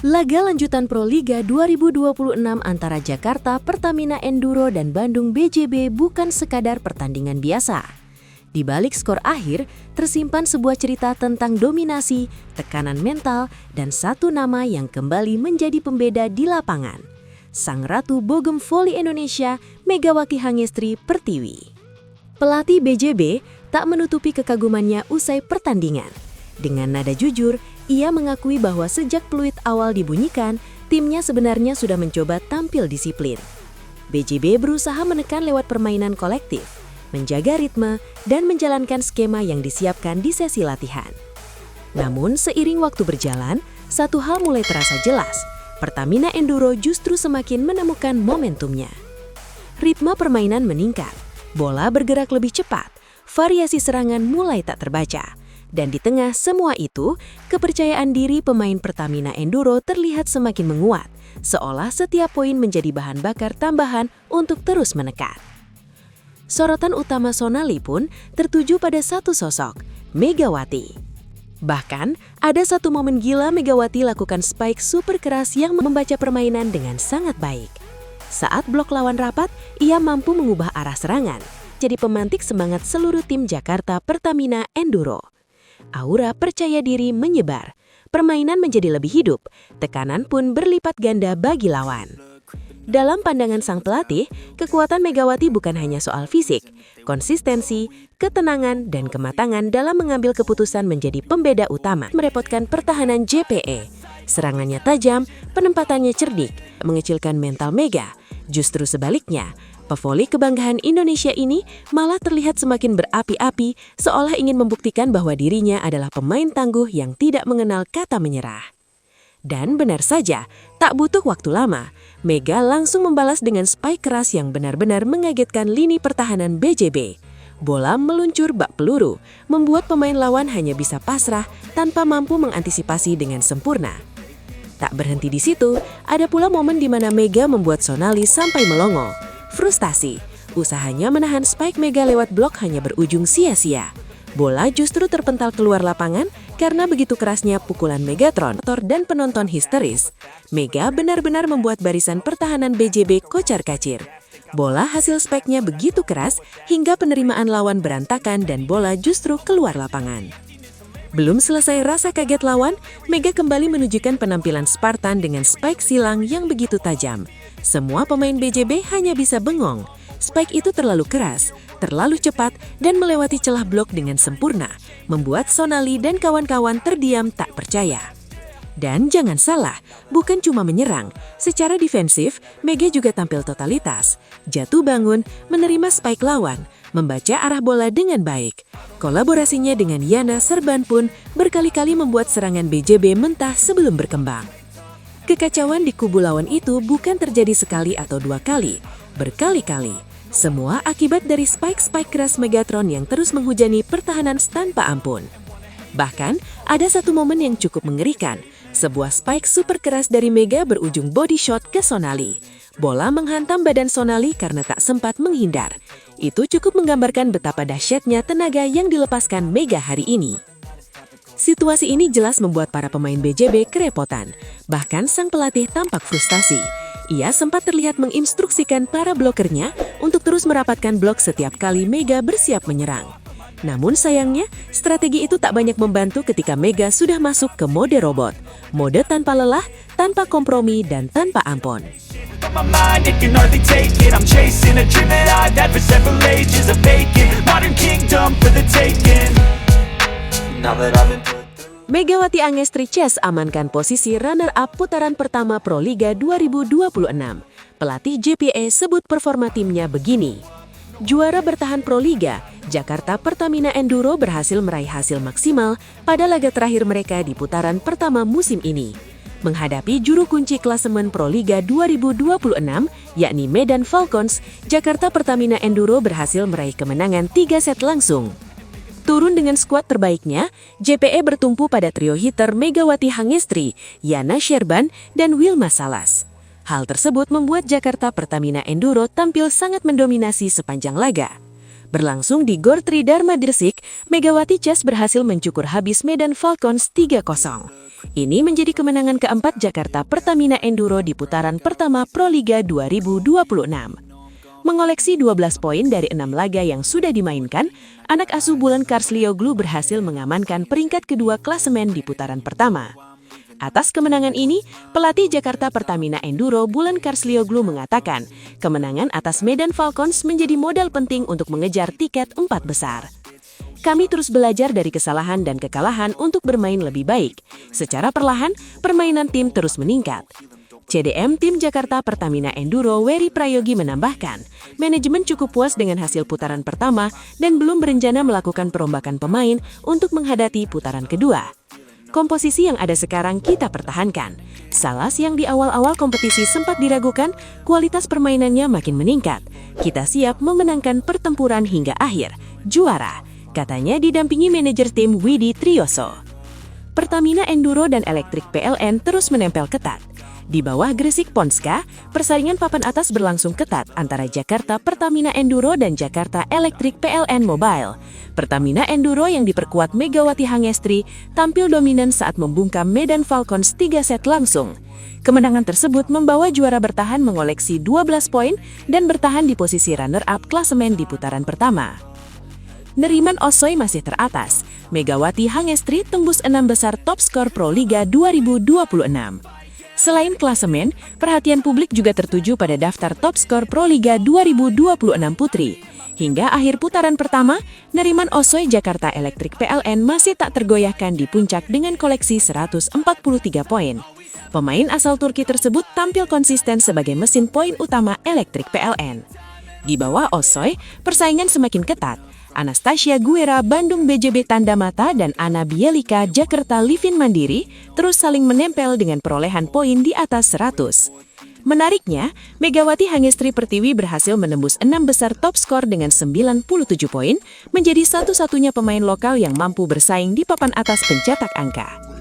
Laga lanjutan Pro Liga 2026 antara Jakarta Pertamina Enduro dan Bandung BJB bukan sekadar pertandingan biasa. Di balik skor akhir, tersimpan sebuah cerita tentang dominasi, tekanan mental, dan satu nama yang kembali menjadi pembeda di lapangan. Sang Ratu Bogem Voli Indonesia, Megawati Hangestri Pertiwi. Pelatih BJB tak menutupi kekagumannya usai pertandingan. Dengan nada jujur, ia mengakui bahwa sejak peluit awal dibunyikan, timnya sebenarnya sudah mencoba tampil disiplin. BJB berusaha menekan lewat permainan kolektif, menjaga ritme, dan menjalankan skema yang disiapkan di sesi latihan. Namun, seiring waktu berjalan, satu hal mulai terasa jelas. Pertamina Enduro justru semakin menemukan momentumnya. Ritme permainan meningkat, bola bergerak lebih cepat, variasi serangan mulai tak terbaca. Dan di tengah semua itu, kepercayaan diri pemain Pertamina Enduro terlihat semakin menguat, seolah setiap poin menjadi bahan bakar tambahan untuk terus menekan. Sorotan utama Sonali pun tertuju pada satu sosok, Megawati. Bahkan, ada satu momen gila Megawati lakukan spike super keras yang membaca permainan dengan sangat baik. Saat blok lawan rapat, ia mampu mengubah arah serangan, jadi pemantik semangat seluruh tim Jakarta Pertamina Enduro. Aura percaya diri menyebar, permainan menjadi lebih hidup, tekanan pun berlipat ganda bagi lawan. Dalam pandangan sang pelatih, kekuatan Megawati bukan hanya soal fisik, konsistensi, ketenangan, dan kematangan dalam mengambil keputusan menjadi pembeda utama. Merepotkan pertahanan JPE, serangannya tajam, penempatannya cerdik, mengecilkan mental Mega. Justru sebaliknya, pevoli kebanggaan Indonesia ini malah terlihat semakin berapi-api, seolah ingin membuktikan bahwa dirinya adalah pemain tangguh yang tidak mengenal kata menyerah. Dan benar saja, tak butuh waktu lama, Mega langsung membalas dengan spike keras yang benar-benar mengagetkan lini pertahanan BJB. Bola meluncur bak peluru, membuat pemain lawan hanya bisa pasrah tanpa mampu mengantisipasi dengan sempurna. Tak berhenti di situ, ada pula momen di mana Mega membuat Sonali sampai melongo. Frustasi, usahanya menahan spike Mega lewat blok hanya berujung sia-sia. Bola justru terpental keluar lapangan karena begitu kerasnya pukulan Megatron dan penonton histeris. Mega benar-benar membuat barisan pertahanan BJB kocar-kacir. Bola hasil spike-nya begitu keras hingga penerimaan lawan berantakan dan bola justru keluar lapangan. Belum selesai rasa kaget lawan, Mega kembali menunjukkan penampilan Spartan dengan spike silang yang begitu tajam. Semua pemain BJB hanya bisa bengong. Spike itu terlalu keras, terlalu cepat, dan melewati celah blok dengan sempurna, membuat Sonali dan kawan-kawan terdiam tak percaya. Dan jangan salah, bukan cuma menyerang. Secara defensif, Mega juga tampil totalitas. Jatuh bangun, menerima spike lawan, membaca arah bola dengan baik. Kolaborasinya dengan Yana Serban pun berkali-kali membuat serangan BJB mentah sebelum berkembang. Kekacauan di kubu lawan itu bukan terjadi sekali atau dua kali, berkali-kali. Semua akibat dari spike-spike keras Megatron yang terus menghujani pertahanan tanpa ampun. Bahkan, ada satu momen yang cukup mengerikan. Sebuah spike super keras dari Mega berujung body shot ke Sonali. Bola menghantam badan Sonali karena tak sempat menghindar. Itu cukup menggambarkan betapa dahsyatnya tenaga yang dilepaskan Mega hari ini. Situasi ini jelas membuat para pemain BJB kerepotan. Bahkan sang pelatih tampak frustasi. Ia sempat terlihat menginstruksikan para blokernya untuk terus merapatkan blok setiap kali Mega bersiap menyerang. Namun sayangnya, strategi itu tak banyak membantu ketika Mega sudah masuk ke mode robot. Mode tanpa lelah, tanpa kompromi, dan tanpa ampun. Megawati Hangestri Chess amankan posisi runner-up putaran pertama Pro Liga 2026. Pelatih JPE sebut performa timnya begini. Juara bertahan Pro Liga, Jakarta Pertamina Enduro berhasil meraih hasil maksimal pada laga terakhir mereka di putaran pertama musim ini. Menghadapi juru kunci klasemen Pro Liga 2026, yakni Medan Falcons, Jakarta Pertamina Enduro berhasil meraih kemenangan 3 set langsung. Turun dengan skuad terbaiknya, JPE bertumpu pada trio hitter Megawati Hangestri, Yana Serban, dan Wilma Salas. Hal tersebut membuat Jakarta Pertamina Enduro tampil sangat mendominasi sepanjang laga. Berlangsung di Gor Tridharma Gresik, Megawati Chess berhasil mencukur habis Medan Falcons 3-0. Ini menjadi kemenangan keempat Jakarta Pertamina Enduro di putaran pertama Proliga 2026. Mengoleksi 12 poin dari 6 laga yang sudah dimainkan, anak asuh Bulan Karslioglu berhasil mengamankan peringkat kedua klasemen di putaran pertama. Atas kemenangan ini, pelatih Jakarta Pertamina Enduro Bulan Karslioglu mengatakan, kemenangan atas Medan Falcons menjadi modal penting untuk mengejar tiket 4 besar. Kami terus belajar dari kesalahan dan kekalahan untuk bermain lebih baik. Secara perlahan, permainan tim terus meningkat. CDM Tim Jakarta Pertamina Enduro Wery Prayogi menambahkan, manajemen cukup puas dengan hasil putaran pertama dan belum berencana melakukan perombakan pemain untuk menghadapi putaran kedua. Komposisi yang ada sekarang kita pertahankan. Salas yang di awal-awal kompetisi sempat diragukan, kualitas permainannya makin meningkat. Kita siap memenangkan pertempuran hingga akhir. Juara, katanya didampingi manajer tim Widi Trioso. Pertamina Enduro dan Elektrik PLN terus menempel ketat. Di bawah Gresik Ponska, persaingan papan atas berlangsung ketat antara Jakarta Pertamina Enduro dan Jakarta Elektrik PLN Mobile. Pertamina Enduro yang diperkuat Megawati Hangestri tampil dominan saat membungkam Medan Falcons 3 set langsung. Kemenangan tersebut membawa juara bertahan mengoleksi 12 poin dan bertahan di posisi runner-up klasemen di putaran pertama. Neriman Osoy masih teratas. Megawati Hangestri tembus 6 besar top skor Proliga 2026. Selain klasemen, perhatian publik juga tertuju pada daftar top skor Proliga 2026 Putri. Hingga akhir putaran pertama, Neriman Osoy Jakarta Elektrik PLN masih tak tergoyahkan di puncak dengan koleksi 143 poin. Pemain asal Turki tersebut tampil konsisten sebagai mesin poin utama Elektrik PLN. Di bawah Osoy, persaingan semakin ketat. Anastasia Guera Bandung BJB Tanda Mata dan Ana Bielika Jakarta Livin Mandiri terus saling menempel dengan perolehan poin di atas 100. Menariknya, Megawati Hangestri Pertiwi berhasil menembus 6 besar top skor dengan 97 poin, menjadi satu-satunya pemain lokal yang mampu bersaing di papan atas pencetak angka.